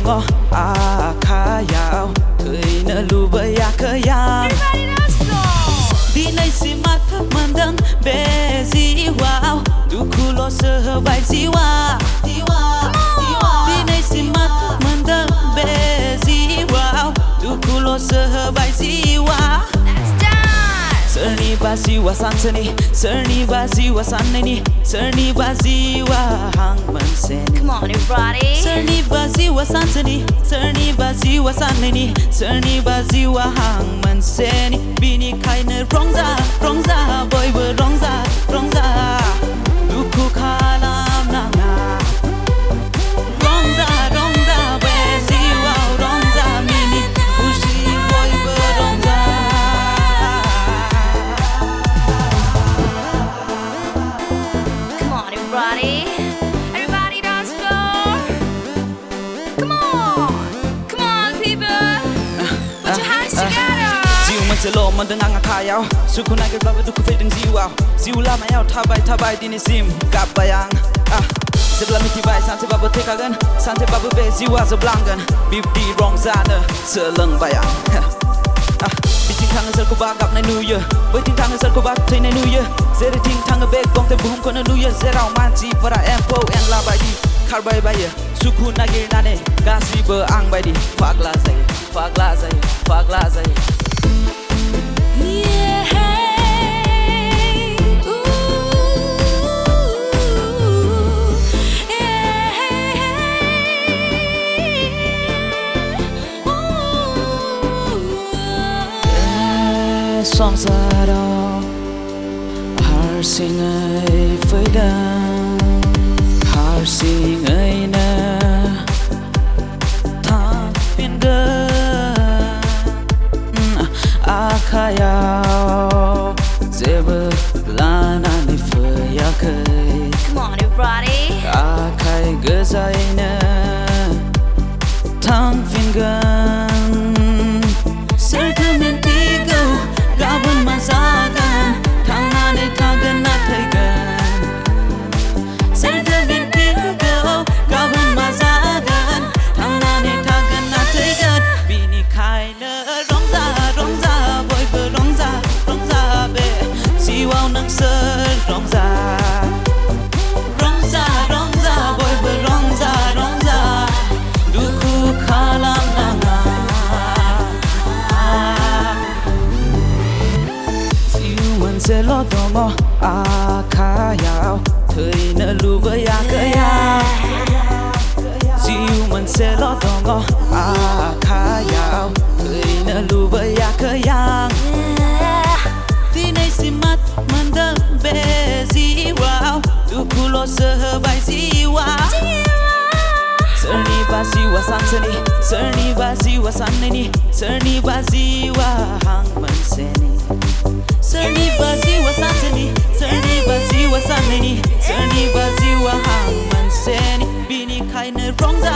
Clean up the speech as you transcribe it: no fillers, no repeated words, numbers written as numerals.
dong Akhayao Thuyna lubaya Akhayao Di nay si mat mandang bezi wow Duku lo sehebai jiwa Di nay si mat mandang bezi wow Duku lo sehebai jiwa Serni baziwa sansani Serni baziwa sanani Serni baziwa hang manseni Come on everybody Serni baziwa sansani Serni baziwa sanani Serni baziwa hang manseni Bini kaina rongza rongza boy ber rongza rongza Duku kalam nanga Rongza rongza baziwa rongza mini Kushi boy ber rongza Everybody dance floor. Come on people. Put your hands together. mwnselo mendengang Akhayao Suku nagir bawa duku fedeng jiwa Ziu lama yau tabai dini sim gap bayang Sebelah miti bai santai babu tekagan Santai babu be jiwa zeblanggan Bibdi rong zana seleng bayang Biting thang sel ko bagap na New Year Biting thang sel ko bak thay na New Year Zere ting thang bek bong te buhum ko na New Year Zerau manci para empo en la bai di Karbai bai ya Suku nagir nane Gasi be ang bai di Fagla zay Fagla zay Fagla zay Song ra đó Har sinh ấy với đăng Har sinh ấy nè Thang phiên gần Akhayao Zeba lana ni phơi Akhai Come on everybody Akhai gazai nè Thang phiên gần Sertamen tigo Gaban mazagan Tangane tagan na thaigan Sertamen tigo Gaban mazagan Tangane tagan na thaigan Bini kaina rongza rongza boy ber rongza rongza be Siwao nang ser rongza Rongza rongza boy ber rongza rongza Duku kalam nanga mwnselo dong Akhayao Thuyna lubaya Akhayao mwnselo dong Akhayao Thuyna lubaya Akhayao Di nay si mat mandang bezi wow Duku lo sehebai jiwa Serni baziwa sansani Serni baziwa sanani Serni baziwa hang manseni Serni baziwa sansani Serni baziwa sanani Serni baziwa hang manseni Bini kaina rongza